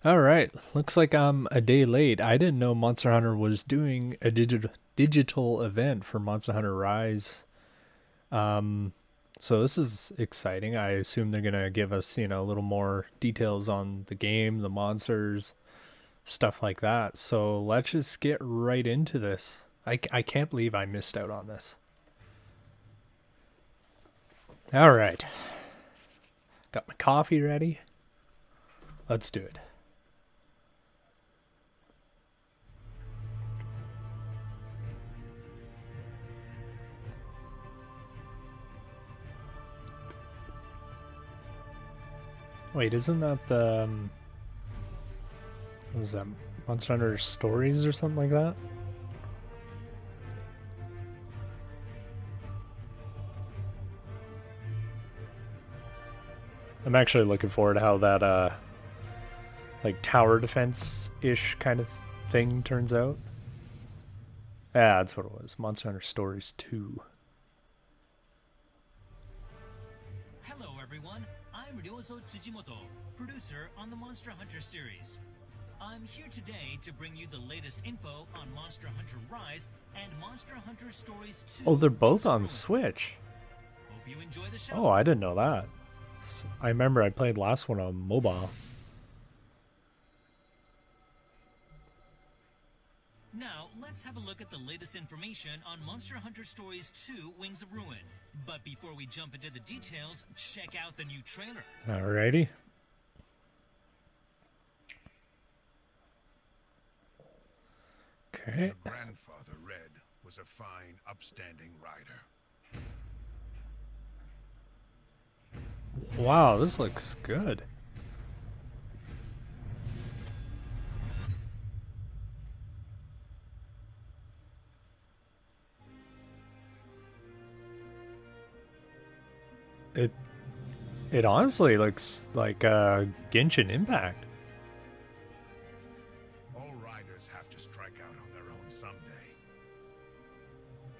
All right, looks like I'm a day late. I didn't know Monster Hunter was doing a digital event for Monster Hunter Rise. Um, so this is exciting. I assume they're gonna give us, a little more details on the game, the monsters, stuff like that. So let's just get right into this. I can't believe I missed out on this. All right, got my coffee ready. Let's do it. Wait, isn't that the what was that, Monster Hunter Stories or something like that? I'm actually looking forward to how that like tower defense ish kind of thing turns out. Yeah, that's what it was. Monster Hunter Stories 2. Hello everyone, I'm Ryozo Tsujimoto, producer on the Monster Hunter series. I'm here today to bring you the latest info on Monster Hunter Rise and Monster Hunter Stories 2. Oh, they're both on Switch. Hope you enjoy the show. Oh, I didn't know that. I remember I played last one on mobile. Now, let's have a look at the latest information on Monster Hunter Stories 2 Wings of Ruin. But before we jump into the details, check out the new trailer. Alrighty. Okay. Your grandfather, Red, was a fine, upstanding rider. Wow, this looks good. It it honestly looks like Genshin Impact. All riders have to strike out on their own someday.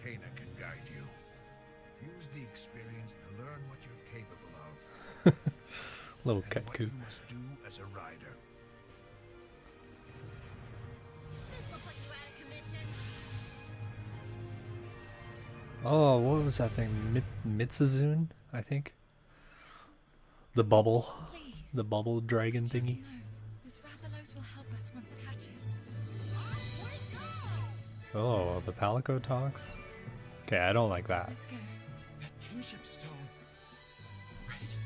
Kana can guide you. Use the experience to learn what you're capable of. Little And what Ketku. you must do as a rider. This'll put you out of commission. Oh, what was that thing? Mitsuzune, I think. The bubble. Please. The bubble dragon Just thingy. know this Rathalos will help us once it hatches. Oh, the Palico talks? Okay, I don't like that. Let's go. That kinship stone. Right.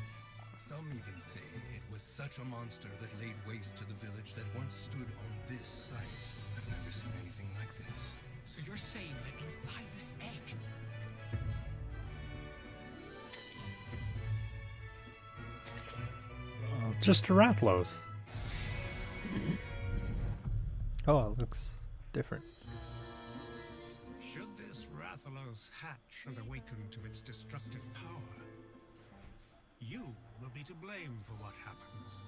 Some even say it was such a monster that laid waste to the village that once stood on this site. I've never seen anything like this. So you're saying that inside this egg, Oh, just a Rathalos. Oh, it looks different. Should this Rathalos hatch and awaken to its destructive power, you will be to blame for what happens.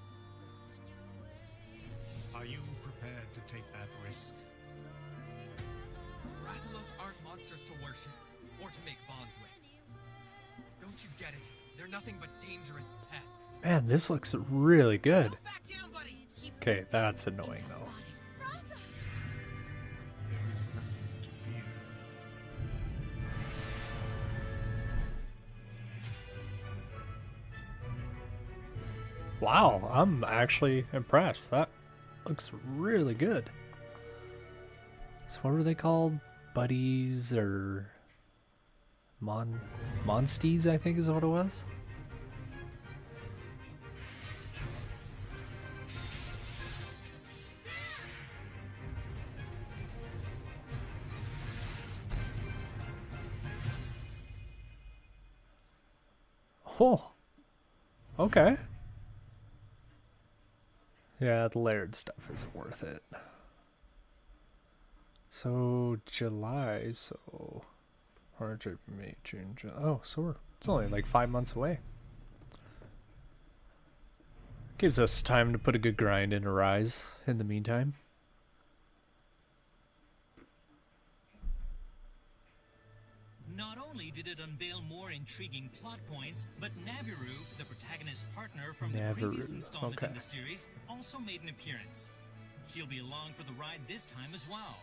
Are you prepared to take that risk? Rathalos aren't monsters to worship or to make bonds with. Don't you get it? They're nothing but dangerous pests. Man, this looks really good. Back down, buddy! Okay, that's annoying though. There is nothing to fear. Wow, I'm actually impressed. That looks really good. So what were they called? Buddies or Monsties, I think is what it was. Oh, okay. Yeah, the layered stuff is worth it. So July, so March, April, May, June, July. Oh, so it's only like 5 months away. Gives us time to put a good grind in a Rise in the meantime. Not only did it unveil unveil more intriguing plot points, but Naviru, the protagonist's partner from the previous Naviru, installment okay. in the series, also made an appearance. He'll be along for the ride this time as well.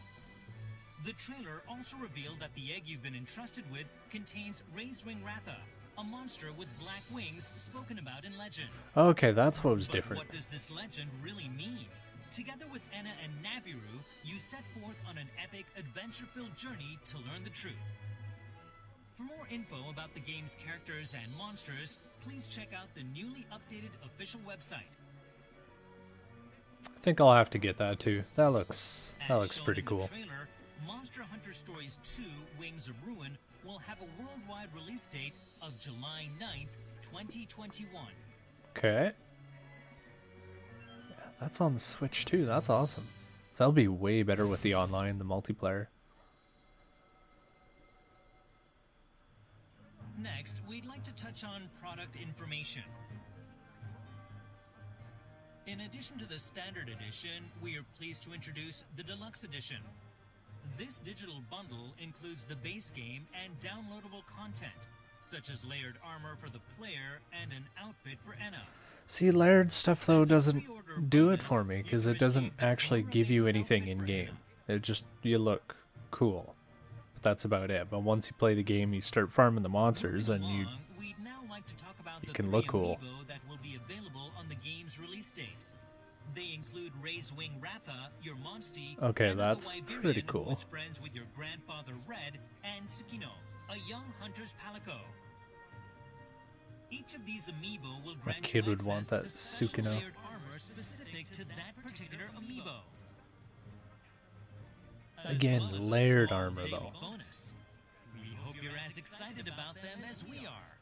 The trailer also revealed that the egg you've been entrusted with contains Razewing Ratha, a monster with black wings spoken about in legend. Okay, that's what was But different. what does this legend really mean? Together with Enna and Naviru, you set forth on an epic, adventure-filled journey to learn the truth. For more info about the game's characters and monsters, please check out the newly updated official website. I think I'll have to get that too. That looks As pretty shown in cool. the trailer, Monster Hunter Stories 2: Wings of Ruin will have a worldwide release date of July 9th, 2021. Okay. Yeah, that's on the Switch too. That's awesome. So that'll be way better with the online, the multiplayer. Next, we'd like to touch on product information. In addition to the Standard Edition, we are pleased to introduce the Deluxe Edition. This digital bundle includes the base game and downloadable content, such as layered armor for the player and an outfit for Enna. See, layered stuff though As a doesn't pre-order do it bonus, for me you because can it doesn't receive the actually core give you remaining anything outfit in for game. Enna. It just, you look cool. But that's about it. But once you play the game, you start farming the monsters and Moving you along, we'd now like to talk about you the can three look cool. amiibo that will be available on the game's release date. They include Razewing Ratha, your Monstie, Okay, and that's the Wyverian pretty who cool. is friends with your grandfather Red, and Tsukino, a young hunter's palico. Each of these amiibo will grant kid you would want access that to special Tsukino. layered armor specific to that particular amiibo. As Again, well as a layered small armor, daily though. bonus. We hope you're as excited about them as we are.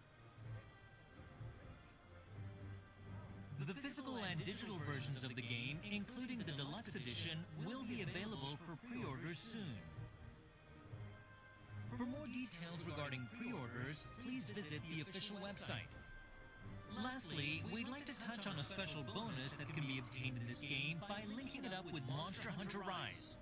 The physical and digital versions of the game, including the Deluxe Edition, will be available for pre-orders soon. For more details regarding pre-orders, please visit the official website. Lastly, we'd like to touch on a special bonus that can be obtained in this game by linking it up with Monster Hunter Rise.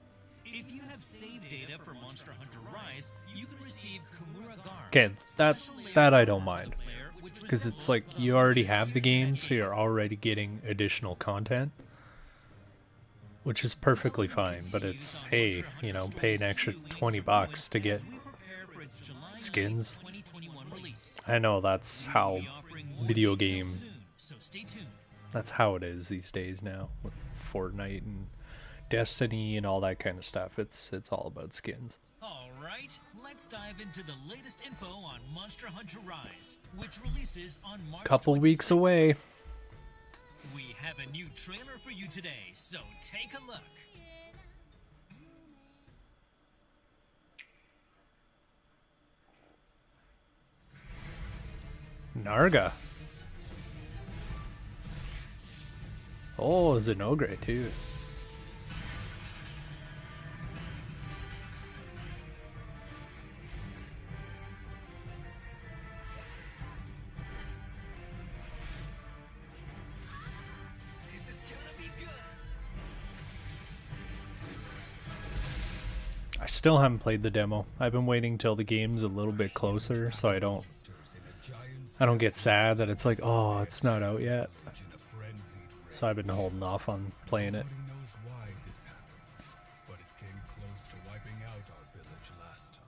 If you have save data for Monster Hunter Rise, you can receive Kumura Gar. Okay, that special layered that I don't armor for mind. the player, which Because it's resembles like the you already monsters have the here in game, that so you're already getting additional content, which is perfectly fine. But it's, hey, you know, pay an extra 20 bucks to get skins. I know that's how video game, that's how it is these days now with Fortnite and Destiny and all that kind of stuff. It's all about skins. All right, let's dive into the latest info on Monster Hunter Rise, which releases on March Couple weeks 26th. away. We have a new trailer for you today, so take a look. Narga. Oh, Zenogre too. This is gonna be good. I still haven't played the demo. I've been waiting till the game's a little bit closer so I don't get sad that it's like, oh, it's not out yet. So I've been holding off on playing it. Nobody knows why this happens, but it came close to wiping out our village last time.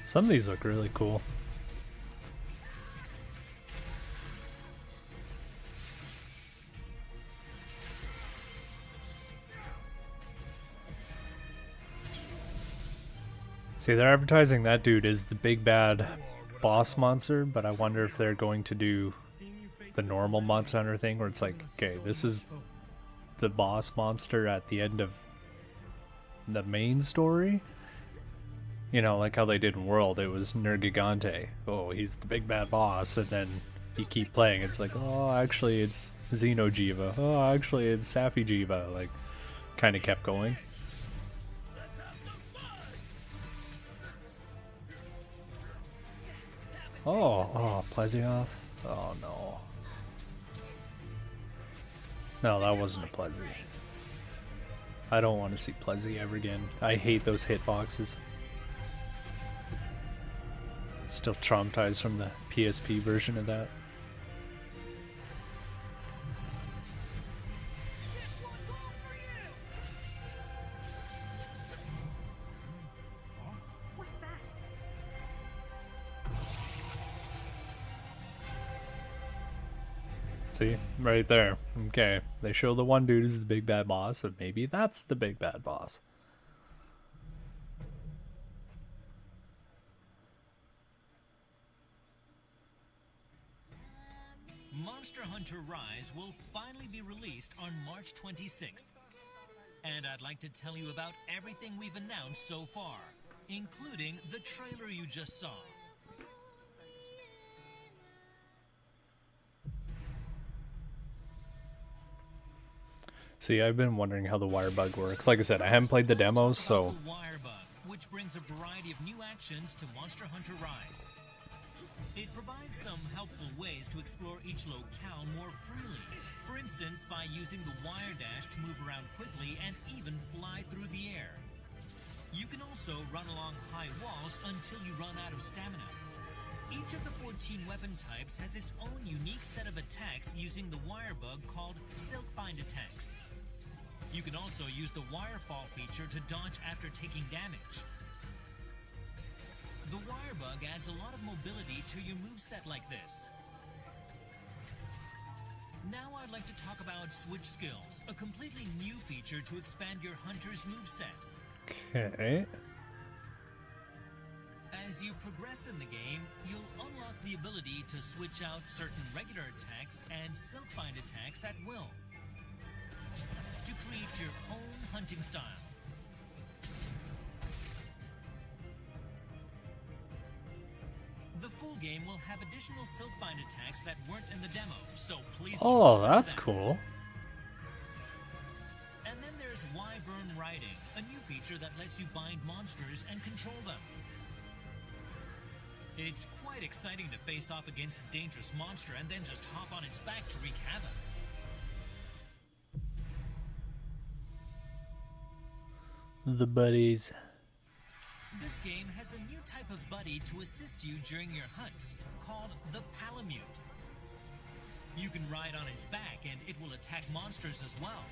Some of these look really cool. See, they're advertising that dude is the big bad boss monster, but I wonder if they're going to do the normal Monster Hunter thing where it's like, okay, this is the boss monster at the end of the main story. You know, like how they did in World, it was Nergigante. Oh, he's the big bad boss, and then you keep playing, it's like, oh, actually it's Xenojiva. Oh, actually it's Safijiva. Like, kind of kept going. Oh, Plesioth. Oh no. No, that wasn't a Plesi. I don't want to see Plesi ever again. I hate those hitboxes. Still traumatized from the PSP version of that. What's that? See? Right there. Okay. They show the one dude is the big bad boss, but maybe that's the big bad boss. Monster Hunter Rise will finally be released on March 26th. And I'd like to tell you about everything we've announced so far, including the trailer you just saw. See, I've been wondering how the wire bug works. Like I said, I haven't played the demos, so The wire bug, which brings a variety of new actions to Monster Hunter Rise. It provides some helpful ways to explore each locale more freely. For instance, by using the wire dash to move around quickly and even fly through the air. You can also run along high walls until you run out of stamina. Each of the 14 weapon types has its own unique set of attacks using the wire bug called Silkbind attacks. You can also use the wire fall feature to dodge after taking damage. The wire bug adds a lot of mobility to your moveset like this. Now I'd like to talk about Switch Skills, a completely new feature to expand your hunter's moveset. okay. As you progress in the game, you'll unlock the ability to switch out certain regular attacks and Silkbind attacks at will to create your own hunting style. The full game will have additional Silkbind attacks that weren't in the demo, so please look Oh, forward to that's that. cool. And then there's Wyvern Riding, a new feature that lets you bind monsters and control them. It's quite exciting to face off against a dangerous monster and then just hop on its back to wreak havoc. The buddies. This game has a new type of buddy to assist you during your hunts, called the Palamute. You can ride on its back and it will attack monsters as well.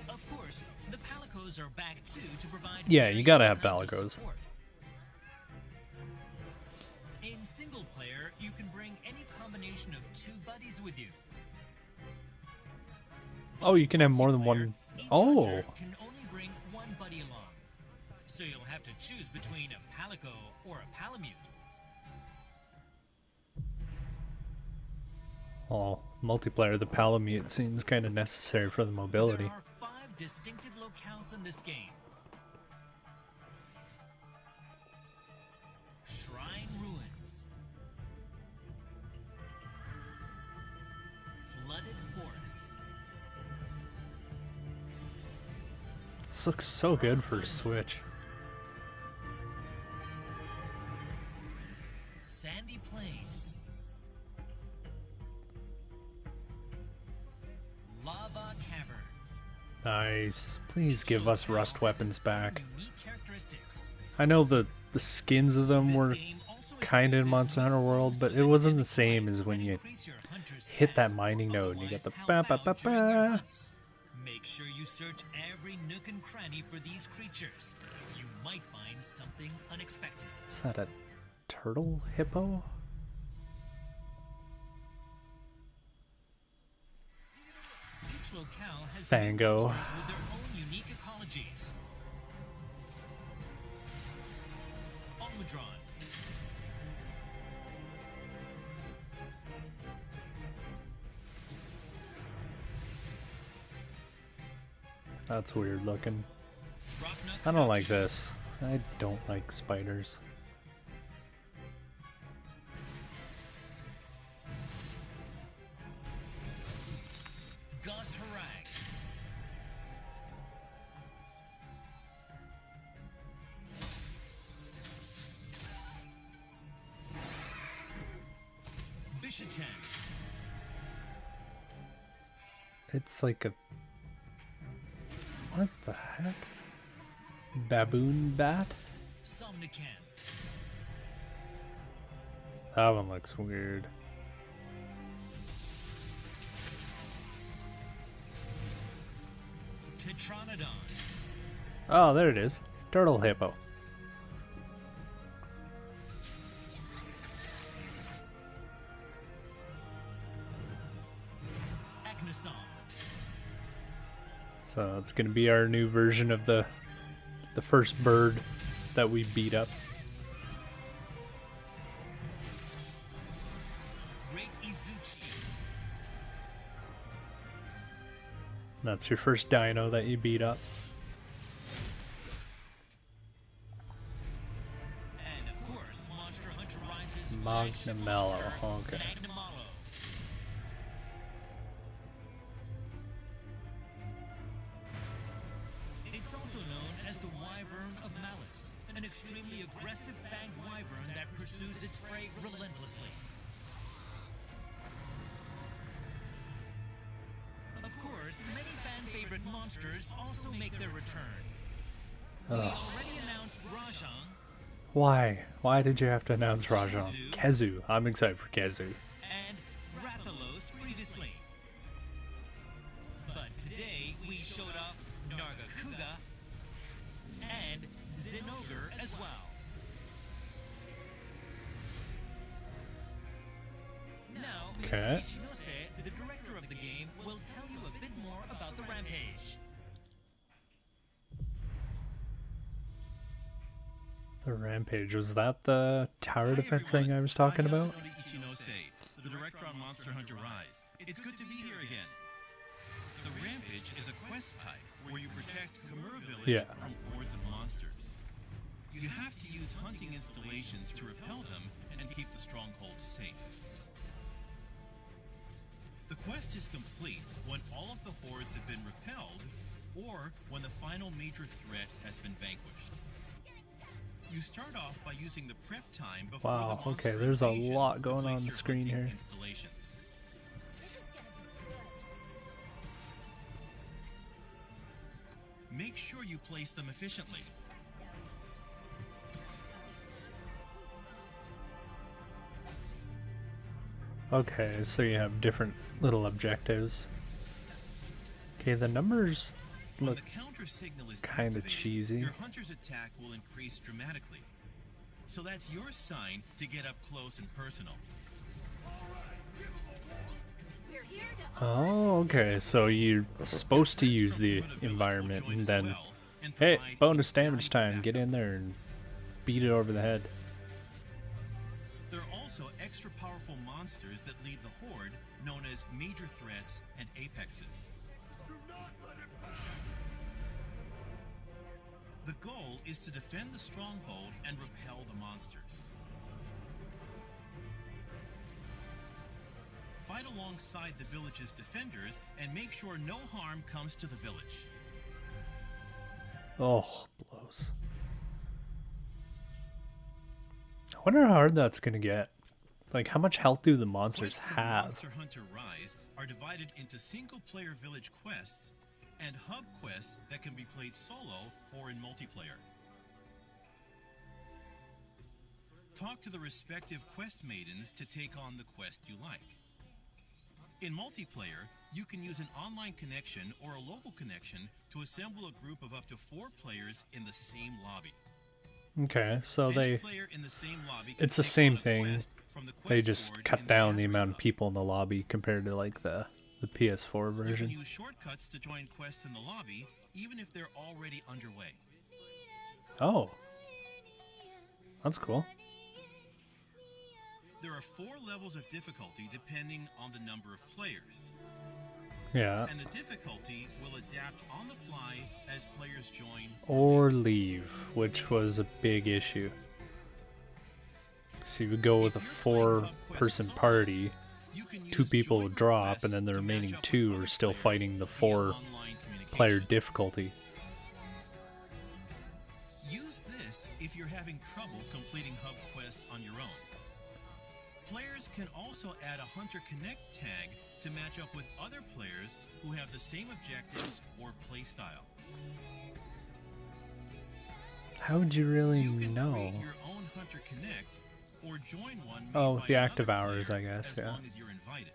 Of course, the Palicos are back too to provide Yeah, you gotta have various kinds of Palicos. support. In single player, you can bring any combination of two buddies with you. Oh, you can have more than one. Each Oh, hunter can only bring one buddy along. So you'll have to choose between a Palico or a Palamute. oh, multiplayer. The Palamute seems kind of necessary for the mobility. There are 5 distinctive locales in this game. Shrine Ruins. Flooded Forest. This looks so good for Switch. Sandy Plains. Lava Caverns. Nice. Please give us rust weapons back. Unique characteristics. I know the skins of them This were game also kind of in introduces Monster Hunter World, but it wasn't the same as when you increase your hunter's hit that stats, mining node and you get the otherwise ba help ba out ba during your ba. hunts. Make sure you search every nook and cranny for these creatures. You might find something unexpected. Is that a turtle hippo? Each locale has Fango. new monsters with their own unique ecologies. Almudron. That's weird looking. Rocknut I don't like this. I don't like spiders. Fish attend. It's like a... What the heck? Baboon bat? Somnicam. That one looks weird. Tetranodon. Oh, there it is. Turtle hippo. Acnoson. So it's gonna be our new version of the first bird that we beat up. Great Izuchi. That's your first dino that you beat up. And of course, Monster Hunter Rise's Magnamello, okay. Magnamalo. It's also known as the Wyvern of Malice, an extremely aggressive fanged wyvern that pursues its prey relentlessly. Of course, many fan-favorite monsters also make their return. We already announced Rajang Why? Why did you have to announce Rajan? Kezu. I'm excited for Kezu. and Rathalos previously. But today we showed off Nargacuga and Zinogre as well. Now, Okay. Mr. Ichinose, the director of the game, will tell you a bit more about the rampage. The rampage. Was that the tower defense thing I was talking about? Ichinose, the director on Monster Hunter Rise. It's good to be here again. The Rampage is a quest type where you protect Kamura Village Yeah. from hordes of monsters. You have to use hunting installations to repel them and keep the stronghold safe. The quest is complete when all of the hordes have been repelled or when the final major threat has been vanquished. You start off by using the prep time before Wow, the monster okay, there's a invasion lot to going place on the your screen hunting here. Installations. Make sure you place them efficiently. Okay, so you have different little objectives. Okay, the numbers When look the counter signal is kinda activated, cheesy. your hunter's attack will increase dramatically. So that's your sign to get up close and personal. We're here to Oh, okay, so you're supposed to use the environment and then, hey, bonus damage time, get in there and beat it over the head. There are also extra powerful monsters that lead the horde, known as major threats and apexes. The goal is to defend the stronghold and repel the monsters. Fight alongside the village's defenders and make sure no harm comes to the village. Oh, blows. I wonder how hard that's gonna get. Like, how much health do the monsters Quests in have? Monster Hunter Rise are divided into single-player village quests and hub quests that can be played solo or in multiplayer. Talk to the respective quest maidens to take on the quest you like. In multiplayer, you can use an online connection or a local connection to assemble a group of up to 4 players in the same lobby. Okay, so Any they... player in the same lobby can It's the take same on a thing. quest from the They quest just board cut in down the gathering amount of hub. people in the lobby compared to, like, the PS4 You can version. use shortcuts to join quests in the lobby, even if they're already underway. Oh. That's cool. There are 4 levels of difficulty depending on the number of players, Yeah. and the difficulty will adapt on the fly as players join. Or leave, which was a big issue. So you would go with a If you're playing hub quests 4-person solo, party, you can 2 use people join would drop, requests and then the to match remaining up with 2 other are still players fighting the via 4-player online communication. difficulty. Use this if you're having trouble completing hub quests on your own. Players can also add a Hunter Connect tag to match up with other players who have the same objectives or playstyle. How would you really You can know? create your own Hunter Connect or join one made Oh, by the another active hours, player I guess, as yeah. long as you're invited.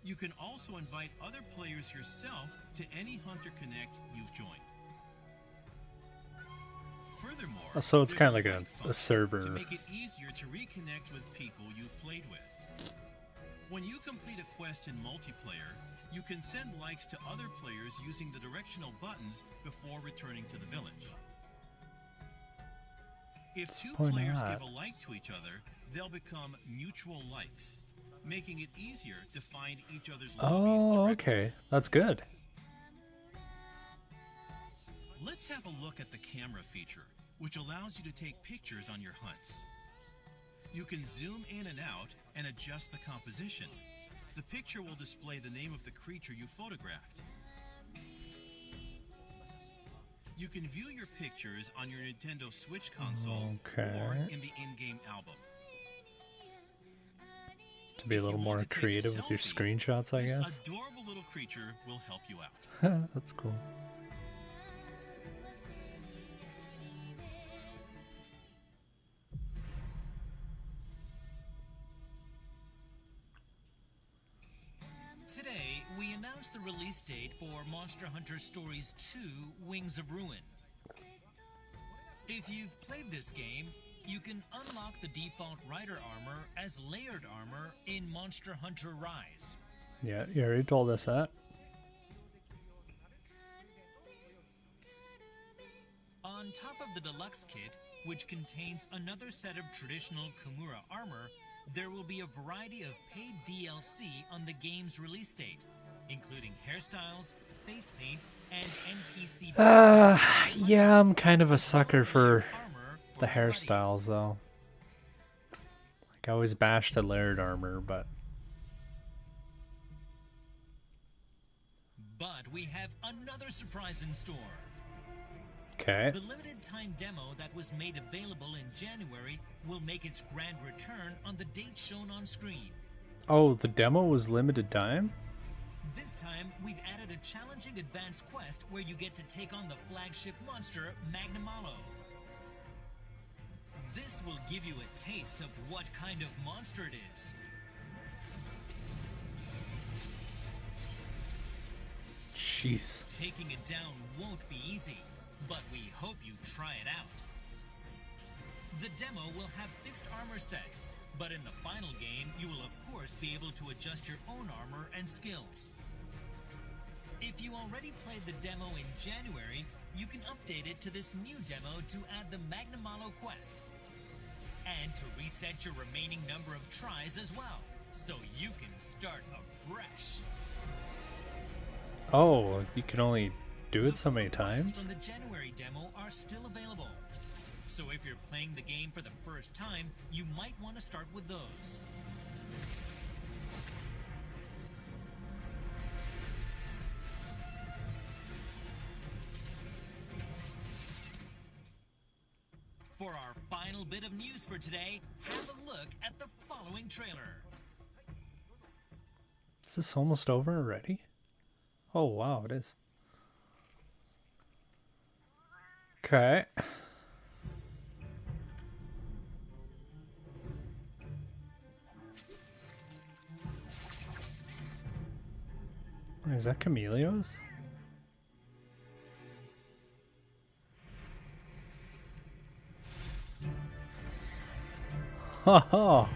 You can also invite other players yourself to any Hunter Connect you've joined. Furthermore, Oh, so it's there's kinda like like a function server. to make it easier to reconnect with people you've played with. When you complete a quest in multiplayer, you can send likes to other players using the directional buttons before returning to the village. If two point of players that? give a like to each other, they'll become mutual likes, making it easier to find each other's lobbies Oh, directly. okay. That's good. Let's have a look at the camera feature, which allows you to take pictures on your hunts. You can zoom in and out and adjust the composition. The picture will display the name of the creature you photographed. You can view your pictures on your Nintendo Switch console Okay. or in the in-game album. To be a If you little want more to take a creative with your selfie, screenshots, I this guess. adorable little creature will help you out. That's cool. Today, we announced the release date for Monster Hunter Stories 2 Wings of Ruin. If you've played this game, you can unlock the default rider armor as layered armor in Monster Hunter Rise. Yeah, you already told us that. On top of the deluxe kit, which contains another set of traditional Kimura armor, there will be a variety of paid DLC on the game's release date, including hairstyles, face paint, and NPC bonuses. Yeah, I'm kind of a sucker for Armor for the your buddies. hairstyles, though. Like, I always bash the layered armor, but But we have another surprise in store. okay. The limited time demo that was made available in January will make its grand return on the date shown on screen. Oh, the demo was limited time? This time, we've added a challenging advanced quest where you get to take on the flagship monster, Magnamalo. This will give you a taste of what kind of monster it is. Jeez. Taking it down won't be easy, but we hope you try it out. The demo will have fixed armor sets, but in the final game, you will of course be able to adjust your own armor and skills. If you already played the demo in January, you can update it to this new demo to add the Magnamalo quest. And to reset your remaining number of tries as well, so you can start afresh. Oh, you can only do it so many The quests times? from the January demo are still available. So if you're playing the game for the first time, you might want to start with those. For our final bit of news for today, have a look at the following trailer. Is this almost over already? Oh, wow, it is. Okay. Is that Camellios? Oh,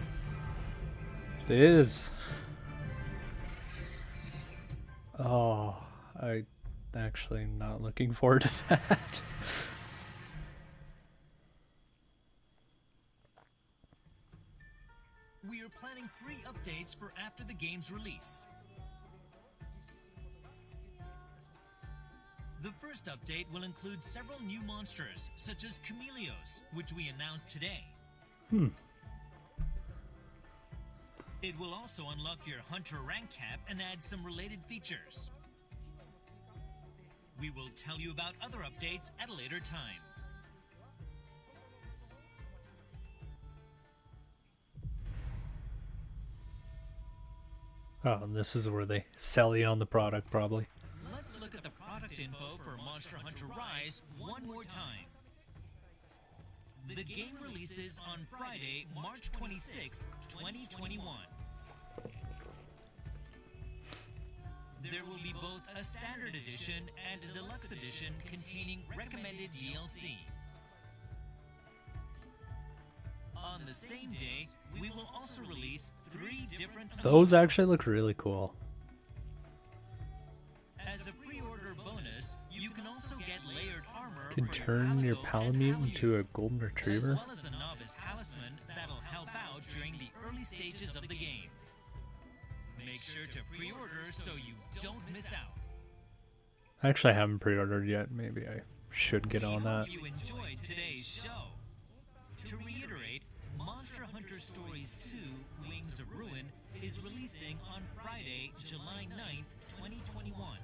it is. Oh, I actually am not looking forward to that. We are planning 3 updates for after the game's release. The first update will include several new monsters, such as Camellios, which we announced today. It will also unlock your Hunter rank cap and add some related features. We will tell you about other updates at a later time. Oh, and this is where they sell you on the product, probably. Let's look at the product info for Monster Hunter Rise one more time. The game releases on Friday, March 26th, 2021. There will be both a standard edition and a deluxe edition containing recommended DLC. On the same day, we will also release 3 different Those actually look really cool. As a pre-order bonus, you can also get layered armor You can for turn your Palico and Palamute into a Palamute, golden as retriever. well as a novice talisman that'll help out during the early stages of the game. Make sure to pre-order so you don't miss out. Actually, I haven't pre-ordered yet. Maybe I should get on that. We hope you enjoyed today's show. To reiterate, Monster Hunter Stories 2: Wings of Ruin is releasing on Friday, July 9th, 2021.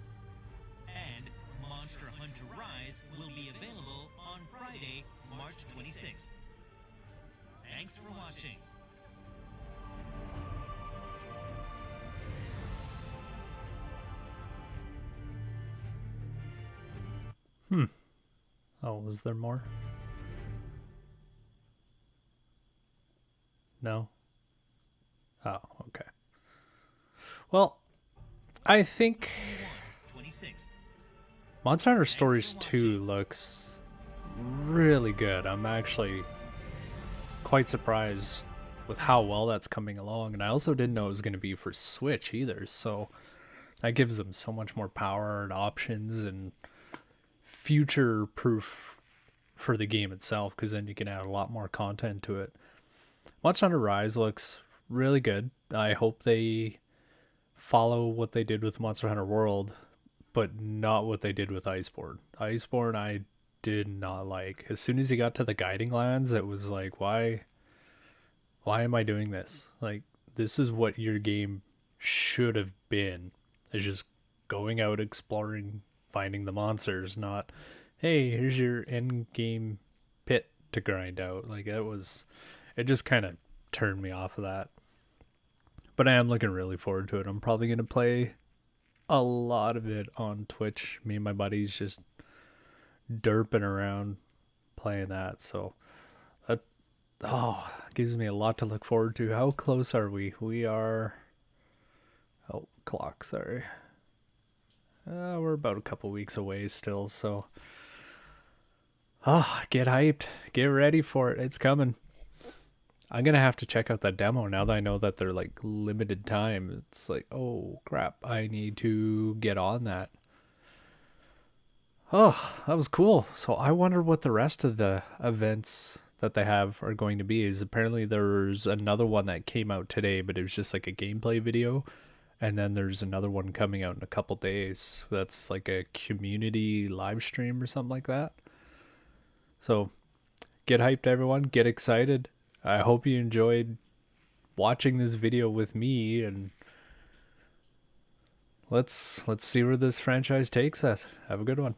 And Monster Hunter Rise will be available on Friday, March 26th. Thanks for watching. Oh, was there more? No? Oh, okay. Well, I think 26th. Monster Hunter Stories 2 looks really good. I'm actually quite surprised with how well that's coming along, and I also didn't know it was going to be for Switch either, so that gives them so much more power and options and future proof for the game itself, because then you can add a lot more content to it. Monster Hunter Rise looks really good. I hope they follow what they did with Monster Hunter World, but not what they did with Iceborne. Iceborne I did not like. As soon as you got to the guiding lands, it was like, why am I doing this? Like, this is what your game should have been. It's just going out exploring, finding the monsters, not, hey, here's your end game pit to grind out. Like, it just kind of turned me off of that. But I am looking really forward to it. I'm probably going to play a lot of it on Twitch. Me and my buddies just derping around playing that. So that gives me a lot to look forward to. How close are we? We are clock, sorry. We're about a couple weeks away still, so get hyped. Get ready for it. It's coming. I'm gonna have to check out that demo now that I know that they're like limited time. It's like, oh crap, I need to get on that. Oh, that was cool. So I wonder what the rest of the events that they have are going to be. Is apparently there's another one that came out today, but it was just like a gameplay video. And then there's another one coming out in a couple days. That's like a community live stream or something like that. So get hyped, everyone. Get excited. I hope you enjoyed watching this video with me, and let's see where this franchise takes us. Have a good one.